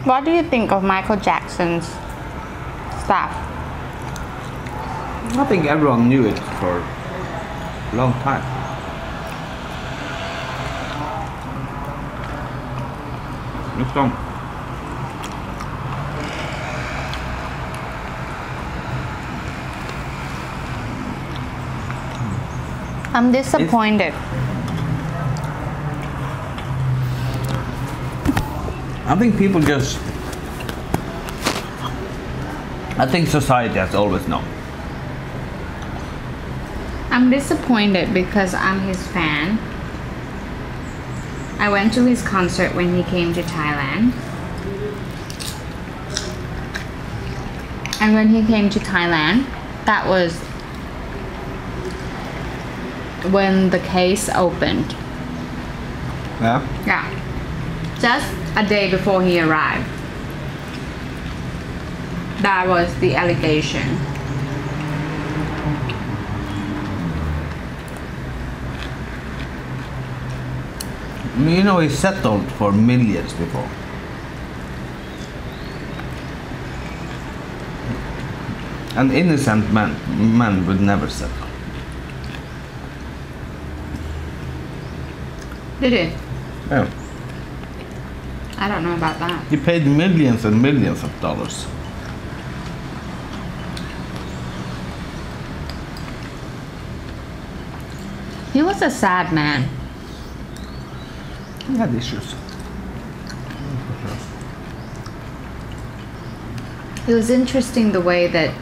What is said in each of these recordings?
What do you think of Micheal Jackson's stuff? I think everyone knew it for a long time. It's gone. I'm disappointed. I think people just... I think society has always known. I'm disappointed because I'm his fan. I went to his concert when he came to Thailand. And when he came to Thailand, that was when the case opened. Yeah? Yeah. Just a day before he arrived. That was the allegation. You know, he settled for millions before. An innocent man would never settle. Did he? Yeah. I don't know about that. He paid millions and millions of dollars. He was a sad man. He had issues. It was interesting the way that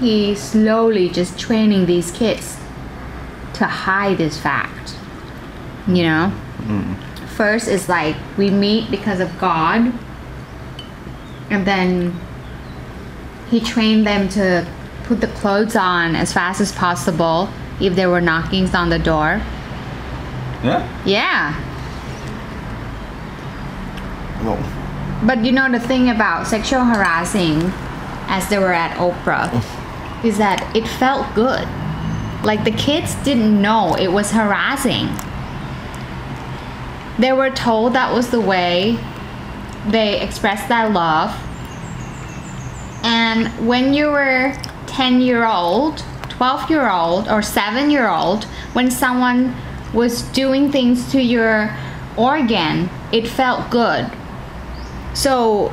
he slowly just training these kids to hide this fact. You know? First it's like we meet because of God, and then he trained them to put the clothes on as fast as possible if there were knockings on the door. Yeah? Yeah. Well, But you know the thing about sexual harassing as they were at Oprah is that it felt good. Like the kids didn't know it was harassing. They were told that was the way they expressed their love. And when you were 10-year-old, 12-year-old, or 7-year-old, when someone was doing things to your organ, it felt good. So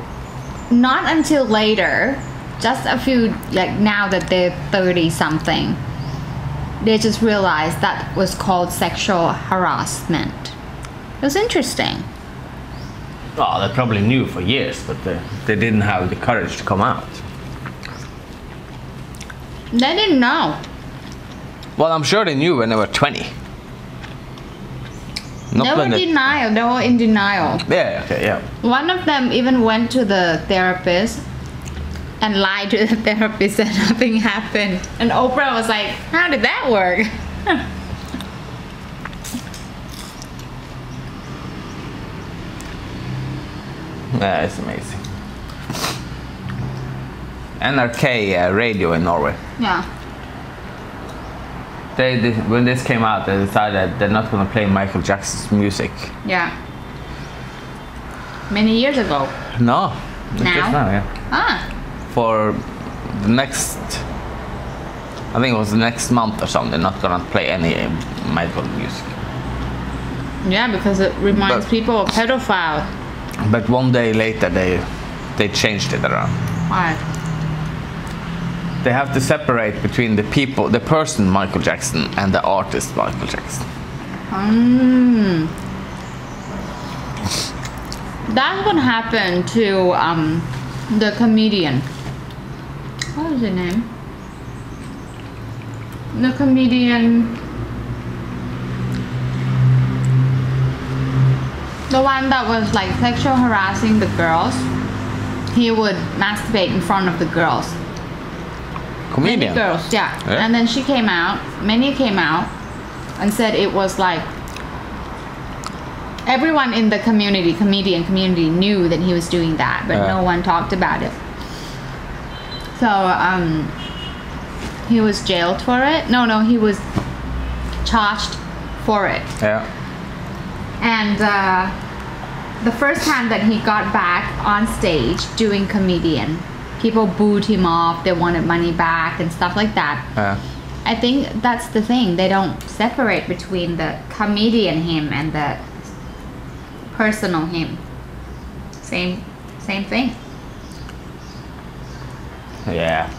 not until later, just a few, like now that they're 30 something, they just realized that was called sexual harassment. It was interesting. well, they probably knew for years, but they didn't have the courage to come out. They didn't know. Well, I'm sure they knew when they were 20. They were denial. They were in denial. Yeah, okay, yeah. One of them even went to the therapist and lied to the therapist that nothing happened. And Oprah was like, how did that work? Yeah, it's amazing. NRK radio in Norway. Yeah. When this came out, they decided they're not going to play Micheal Jackson's music. Yeah. Many years ago. No. Just now, yeah. Ah. For the next, I think it was the next month or something, they're not going to play any Micheal music. Yeah, because it reminds people of pedophile. But one day later, they changed it around. Why? They have to separate between the people, the person Micheal Jackson, and the artist Micheal Jackson. That's what happened to the comedian. What was his name? The comedian. The one that was like sexual harassing the girls. He would masturbate in front of the girls. Comedian? Many girls, yeah. And then she came out, many came out and said it was like everyone in the community, comedian community knew that he was doing that, but no one talked about it. So he was jailed for it. No, he was charged for it. Yeah. And the first time that he got back on stage doing comedian, people booed him off. They wanted money back and stuff like that. Yeah. I think that's the thing. They don't separate between the comedian him and the personal him. Same thing. Yeah.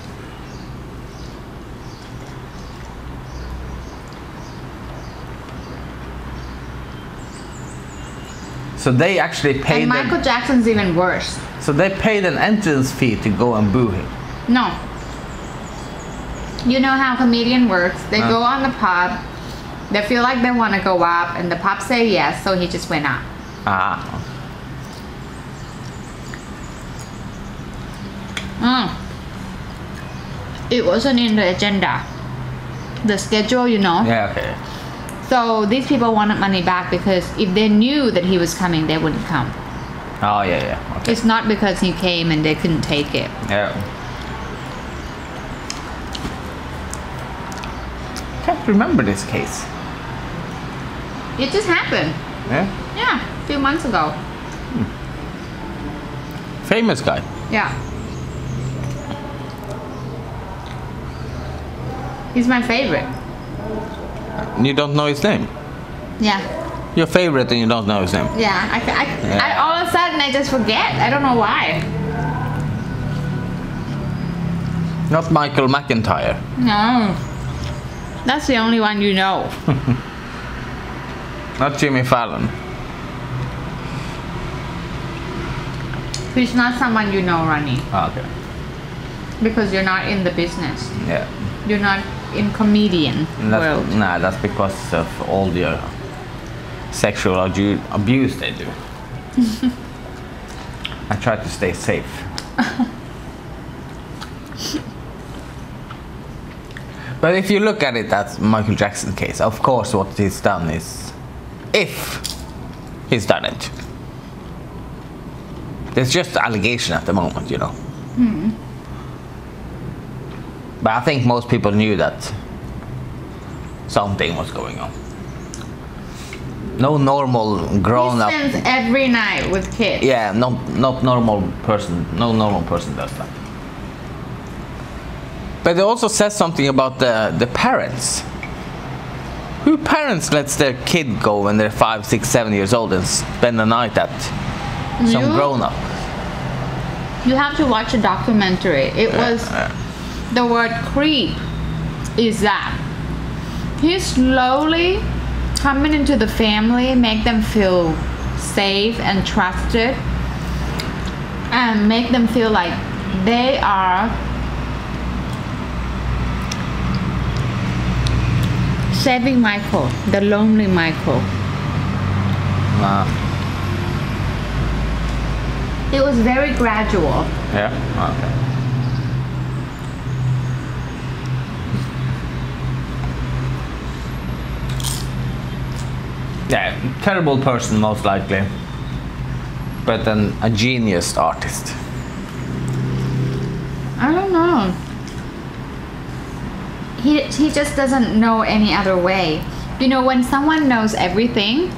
So they actually paid. And Michael Jackson's even worse. So they paid an entrance fee to go and boo him. No. You know how comedian works. They go on the pub. They feel like they want to go up, and the pub say yes, so he just went up. Ah. It wasn't in the agenda. The schedule, you know. Yeah. Okay. So these people wanted money back because if they knew that he was coming, they wouldn't come. Oh yeah, yeah. Okay. It's not because he came and they couldn't take it. Yeah. Can't remember this case. It just happened. Yeah. Yeah, a few months ago. Famous guy. Yeah. He's my favorite. You don't know his name. Yeah. Your favorite and you don't know his name. Yeah. I all of a sudden I just forget. I don't know why. Not Michael McIntyre. No. That's the only one you know. Not Jimmy Fallon. He's not someone you know, Ronnie. Oh, okay. Because you're not in the business. Yeah. You're not in comedian world. Nah, that's because of all the sexual abuse they do. I try to stay safe. But if you look at it as Michael Jackson case, of course what he's done is, if he's done it, there's just allegation at the moment, you know. But I think most people knew that something was going on. No normal grown up. He spends every night with kids. Yeah, not normal person. No normal person does that. But it also says something about the parents. Who parents lets their kid go when they're 5, 6, 7 years old and spend the night at some grown up? You have to watch a documentary. It was the word creep is that he slowly coming into the family, make them feel safe and trusted, and make them feel like they are saving Michael, the lonely Michael. It was very gradual. Yeah. Okay. Yeah, terrible person most likely, but then a genius artist. I don't know. He just doesn't know any other way. You know, when someone knows everything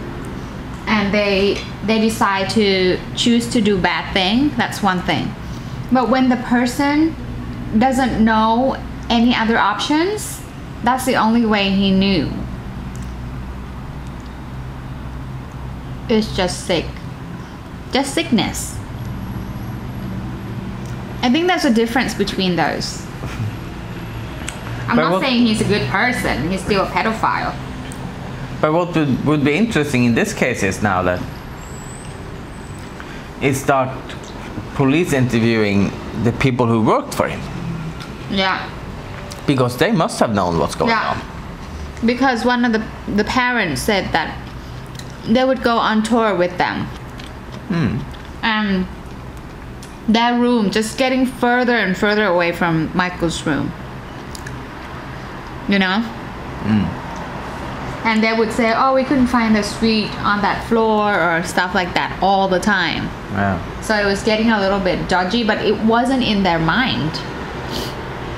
and they decide to choose to do bad thing, that's one thing. But when the person doesn't know any other options, that's the only way he knew. It's just sick. Just sickness. I think there's a difference between those. I'm not saying he's a good person. He's still a pedophile. But what would be interesting in this case is now that it start police interviewing the people who worked for him. Yeah. Because they must have known what's going on. Because one of the parents said that they would go on tour with them. And their room just getting further and further away from Michael's room. You know? And they would say, oh, we couldn't find a suite on that floor or stuff like that all the time. Yeah. So it was getting a little bit dodgy, but it wasn't in their mind.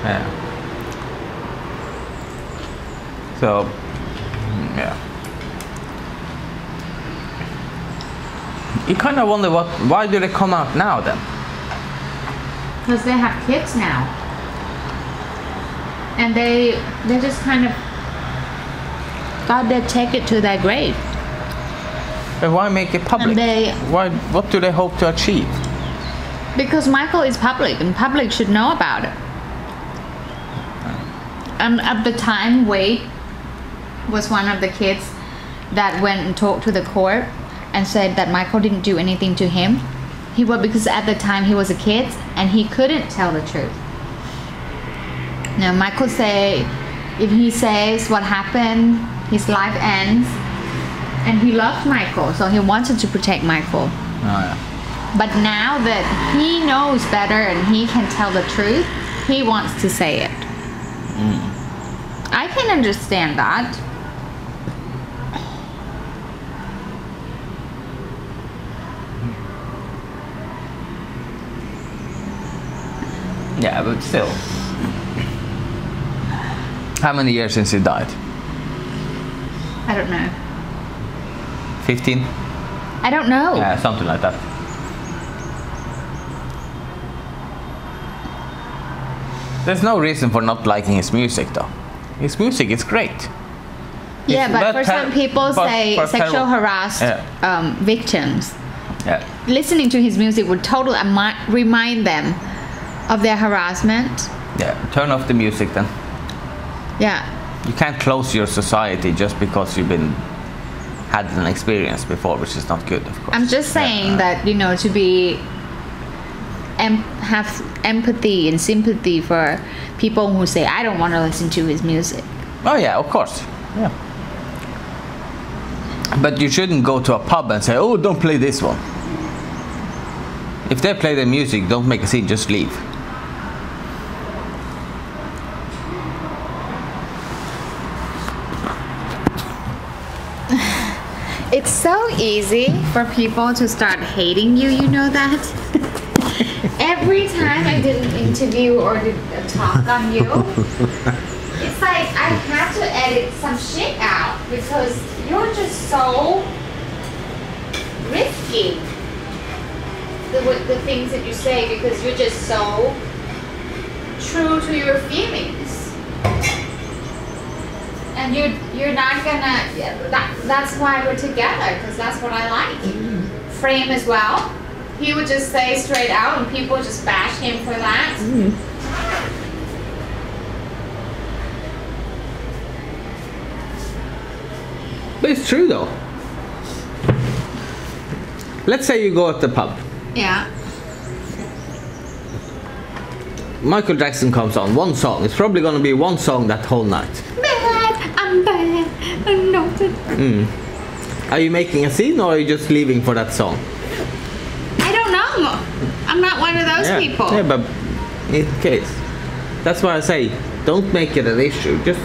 Yeah. So, yeah. You kind of wonder why do they come out now then? Because they have kids now. And they just kind of thought they'd take it to their grave. But why make it public? What do they hope to achieve? Because Micheal is public and public should know about it. And at the time, Wade was one of the kids that went and talked to the court and said that Micheal didn't do anything to him. Because at the time he was a kid and he couldn't tell the truth. Now Micheal say, if he says what happened, his life ends. And he loved Micheal, so he wanted to protect Micheal. Oh, yeah. But now that he knows better and he can tell the truth, he wants to say it. I can understand that. Yeah, but still. How many years since he died? I don't know. 15? I don't know. Yeah, something like that. There's no reason for not liking his music though. His music is great. Yeah, but for some people say sexual harassed victims. Yeah. Listening to his music would totally remind them of their harassment. Yeah, turn off the music then. Yeah. You can't close your society just because you've had an experience before, which is not good, of course. I'm just saying that, you know, to be have empathy and sympathy for people who say, I don't want to listen to his music. Oh yeah, of course. Yeah. But you shouldn't go to a pub and say, oh, don't play this one. If they play their music, don't make a scene, just leave. It's so easy for people to start hating you, you know that? Every time I did an interview or did a talk on you, it's like I had to edit some shit out because you're just so risky. The things that you say, because you're just so true to your feelings. And you're not gonna, that's why we're together, because that's what I like. Frame as well. He would just say straight out and people just bash him for that. But it's true though. Let's say you go at the pub. Yeah. Micheal Jackson comes on, one song. It's probably gonna be one song that whole night. I'm bad. I'm not. Are you making a scene or are you just leaving for that song? I don't know. I'm not one of those people. Yeah, but in case. That's why I say, don't make it an issue. Just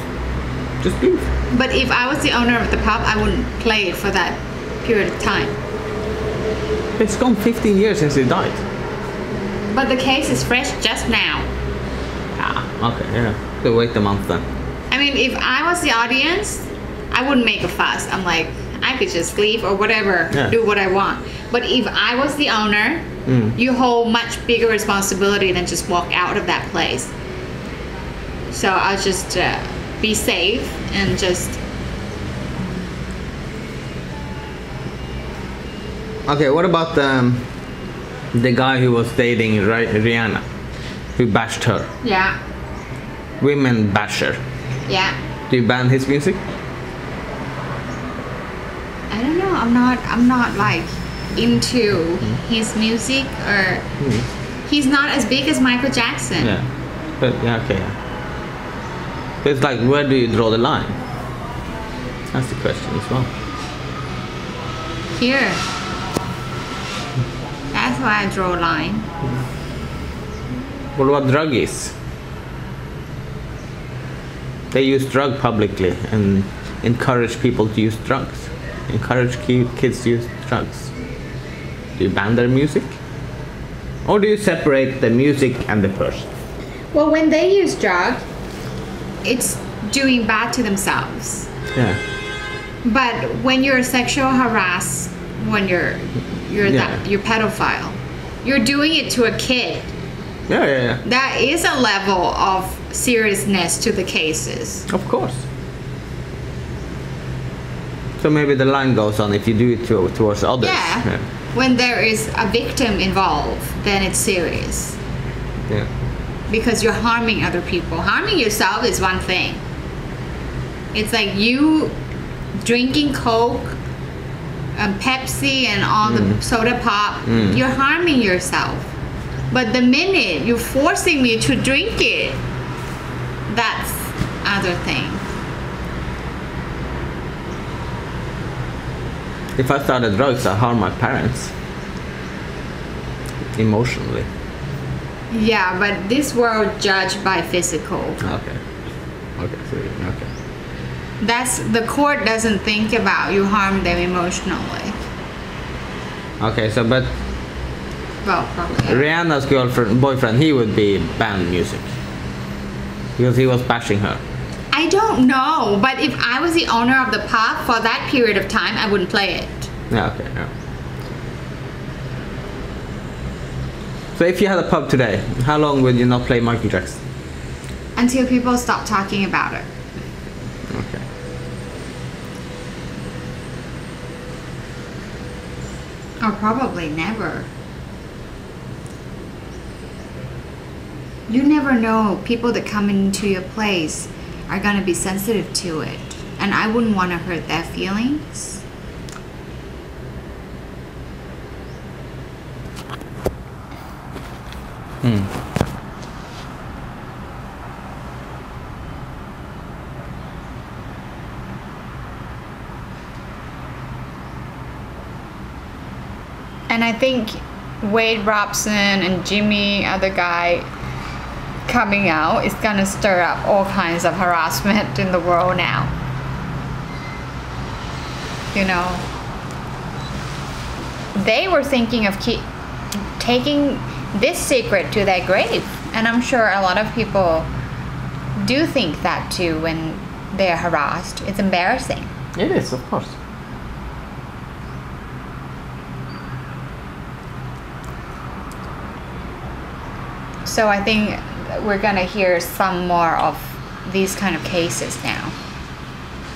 leave. But if I was the owner of the pub, I wouldn't play it for that period of time. It's gone 15 years since he died. But the case is fresh just now. Okay, yeah. So wait a month then. I mean, if I was the audience, I wouldn't make a fuss. I'm like, I could just leave or whatever, do what I want. But if I was the owner, you hold much bigger responsibility than just walk out of that place. So I'll just be safe and just... Okay, what about the guy who was dating Rihanna, who bashed her? Yeah. Women basher. Yeah. Do you ban his music? I don't know. I'm not like into his music, or he's not as big as Micheal Jackson. Yeah. But yeah, okay. Yeah. But it's like, where do you draw the line? That's the question as well. Here. That's why I draw a line. What about druggies? They use drugs publicly and encourage people to use drugs. Encourage kids to use drugs. Do you ban their music? Or do you separate the music and the person? Well, when they use drugs, it's doing bad to themselves. Yeah. But when you're sexual harassed, when you're you're pedophile. You're doing it to a kid. Yeah. That is a level of seriousness to the cases. Of course. So maybe the line goes on if you do it towards others. Yeah. When there is a victim involved, then it's serious. Yeah. Because you're harming other people. Harming yourself is one thing. It's like you drinking Coke and Pepsi and all the soda pop. You're harming yourself. But the minute you're forcing me to drink it, that's other thing. If I started drugs, I harm my parents emotionally. Yeah, but this world judged by physical. Okay. That's the court doesn't think about you harm them emotionally. Okay, so but Well, probably. Rihanna's boyfriend, he would be banned music because he was bashing her. I don't know, but if I was the owner of the pub for that period of time, I wouldn't play it. Yeah, okay, yeah. So if you had a pub today, how long would you not play Michael Jackson? Until people stop talking about it. Okay. Or probably never. You never know. People that come into your place are gonna be sensitive to it. And I wouldn't want to hurt their feelings. And I think Wade Robson and Jimmy, other guy, coming out is gonna stir up all kinds of harassment in the world now. You know, they were thinking of taking this secret to their grave, and I'm sure a lot of people do think that too when they're harassed. It's embarrassing. It is, of course. So I think we're gonna hear some more of these kind of cases now.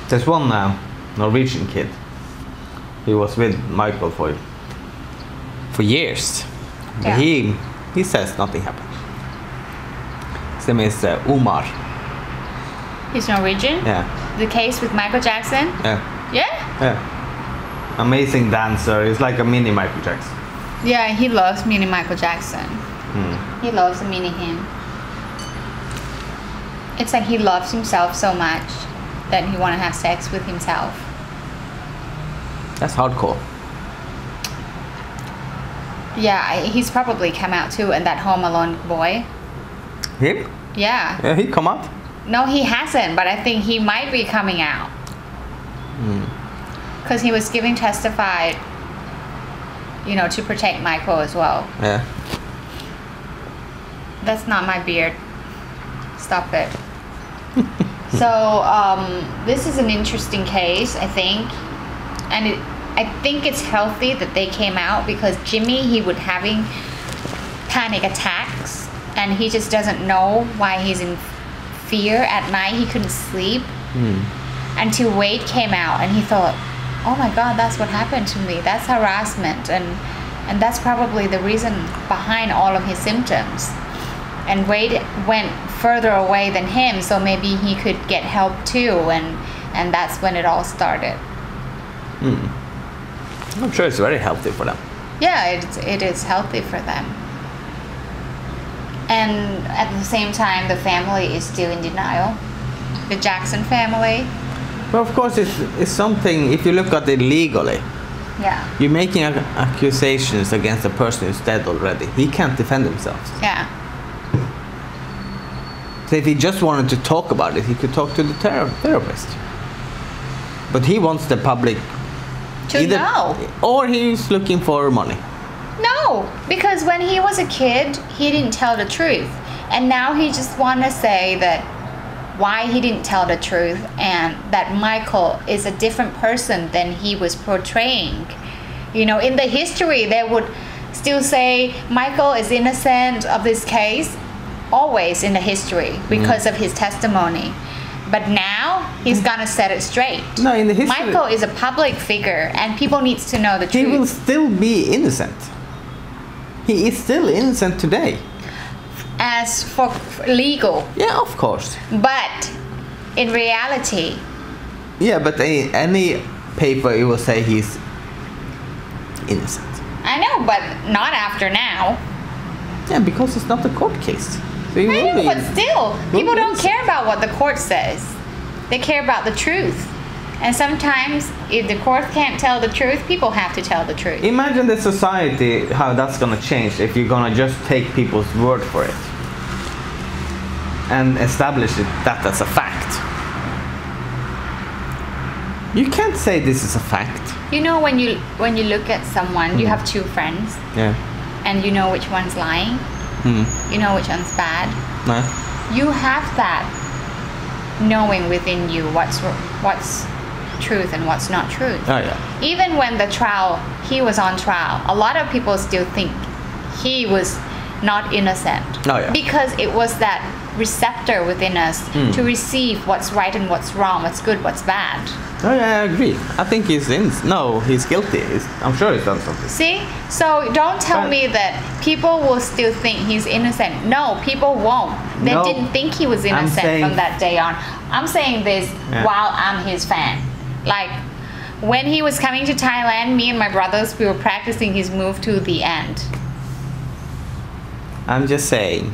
There's one Norwegian kid. He was with Michael for years. Yeah. He says nothing happened. His name is Omar. He's Norwegian? Yeah. The case with Michael Jackson? Yeah. Yeah? Yeah. Amazing dancer. He's like a mini Michael Jackson. Yeah, he loves mini Michael Jackson. He loves mini him. It's like he loves himself so much that he want to have sex with himself. That's hardcore. Yeah, he's probably come out too, and that Home Alone boy. Him? Yeah. Yeah, he come out. No, he hasn't, but I think he might be coming out. Because he was testified, you know, to protect Michael as well. Yeah. That's not my beard. Stop it. So, this is an interesting case, I think. And I think it's healthy that they came out because Jimmy, he would having panic attacks and he just doesn't know why he's in fear at night. He couldn't sleep until Wade came out and he thought, oh my God, that's what happened to me. That's harassment. And that's probably the reason behind all of his symptoms. And Wade went further away than him, so maybe he could get help too, and that's when it all started. I'm sure it's very healthy for them. Yeah, it is healthy for them. And at the same time, the family is still in denial. The Jackson family. Well, of course, it's something, if you look at it legally, Yeah. you're making accusations against a person who's dead already. He can't defend himself. Yeah. So if he just wanted to talk about it, he could talk to the therapist. But he wants the public To know. Or he's looking for money. No, because when he was a kid, he didn't tell the truth. And now he just want to say that why he didn't tell the truth and that Michael is a different person than he was portraying. You know, in the history, they would still say Michael is innocent of this case, always in the history, because of his testimony. But now he's gonna set it straight. No, in the history, Michael is a public figure, and people needs to know the truth. he will still be innocent. He is still innocent today. As for legal, Yeah, of course. but in reality, Yeah, but any paper it will say he's innocent. I know, but not after now. Yeah, because it's not a court case. So he I will know, be. but still, people don't innocent. care about what the court says. They care about the truth. And sometimes, if the court can't tell the truth, people have to tell the truth. Imagine the society, how that's gonna change if you're gonna just take people's word for it and establish that as a fact. You can't say this is a fact. You know, when you look at someone, you have two friends, Yeah. and you know which one's lying. You know which one's bad. No. You have that knowing within you what's truth and what's not truth. Oh yeah. Even when he was on trial, a lot of people still think he was not innocent. Oh, yeah. Because it was that receptor within us to receive what's right and what's wrong, what's good, what's bad. Oh yeah, I agree. I think he's he's guilty. I'm sure he's done something. See? So don't tell But- me that people will still think he's innocent. No, people won't. They No. didn't think he was innocent saying- from that day on. I'm saying this Yeah. while I'm his fan. Like, when he was coming to Thailand, me and my brothers, we were practicing his move to the end. I'm just saying.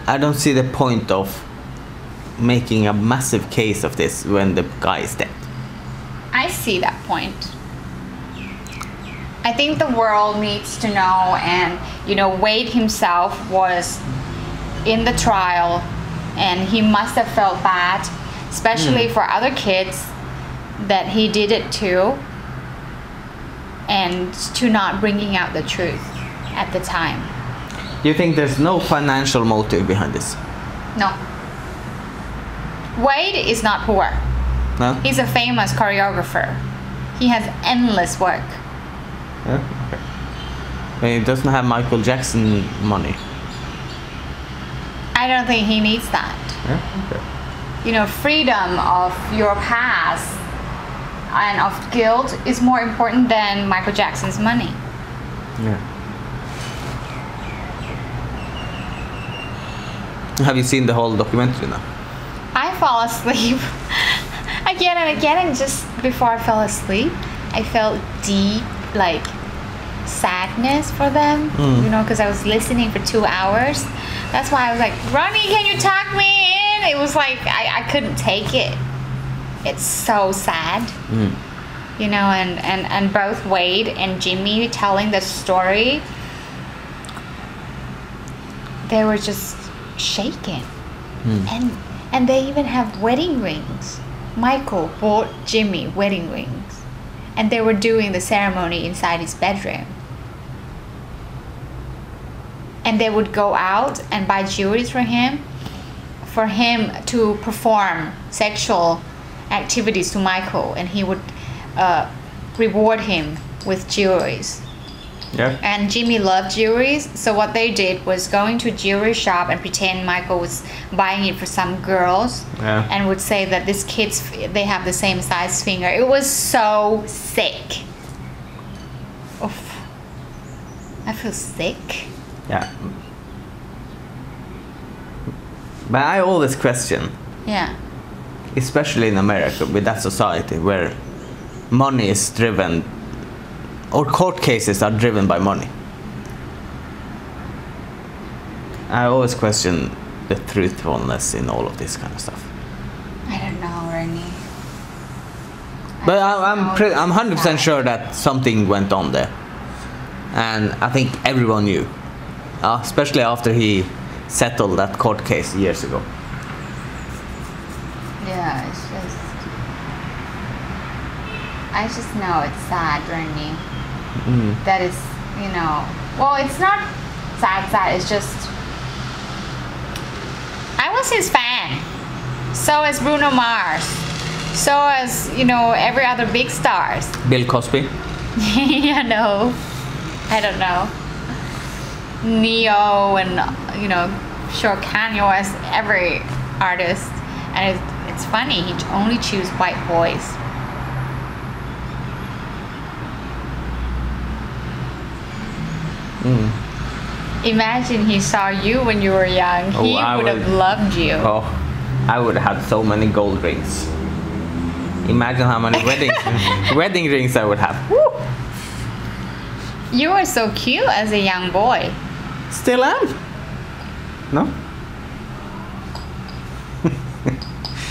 I don't see the point of making a massive case of this when the guy is dead. I see that point. I think the world needs to know, and Wade himself was in the trial, and he must have felt bad, especially for other kids that he did it to, and to not bringing out the truth at the time. Do you think there's no financial motive behind this? No. Wade is not poor. No? He's a famous choreographer. He has endless work. Yeah? Okay. But he doesn't have Micheal Jackson money. I don't think he needs that. Yeah? Okay. Freedom of your past and of guilt is more important than Michael Jackson's money. Yeah. Have you seen the whole documentary now? I fall asleep again and again, and just before I fell asleep, I felt deep, like, sadness for them, because I was listening for 2 hours. That's why I was like, Ronnie, can you tuck me in? It was like, I couldn't take it. It's so sad. And both Wade and Jimmy telling the story, they were just shaken. And they even have wedding rings. Michael bought Jimmy wedding rings, and they were doing the ceremony inside his bedroom. And they would go out and buy jewelry for him to perform sexual activities to Michael, and he would reward him with jewelry. Yeah. And Jimmy loved jewelry, so what they did was going to a jewelry shop and pretend Michael was buying it for some girls, and would say that these kids, they have the same size finger. It was so sick. Oof. I feel sick. Yeah. But I always question, Yeah. especially in America, with that society where money is driven, or court cases are driven by money. I always question the truthfulness in all of this kind of stuff. I don't know, Ernie. But I'm 100% sure that something went on there, and I think everyone knew, especially after he settled that court case years ago. Yeah, it's just, I just know it's sad, Ernie. That is, well, it's not sad, it's just, I was his fan. So is Bruno Mars. So as you know, every other big stars. Bill Cosby. Yeah, no, I don't know. Neo and you know, sure Kanye West, every artist, and it's funny. He only choose white boys. Imagine he saw you when you were young. He would have loved you. Oh, I would have had so many gold rings. Imagine how many wedding rings I would have. Woo! You were so cute as a young boy. Still am. No?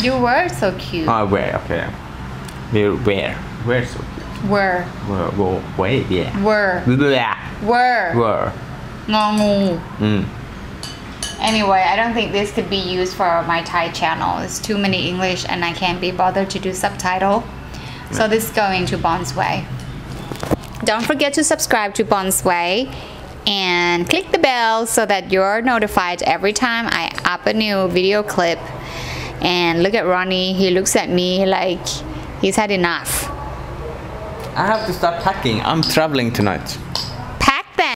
You were so cute. Oh, where? Okay. Where so cute? Were. Wait, yeah. Were. Blah. Were. Ngô ngu. Mm. Anyway, I don't think this could be used for my Thai channel. It's too many English and I can't be bothered to do subtitle. So this is going to Bon's Way. Don't forget to subscribe to Bon's Way and click the bell so that you're notified every time I up a new video clip. And look at Ronnie, he looks at me like he's had enough. I have to start packing. I'm traveling tonight.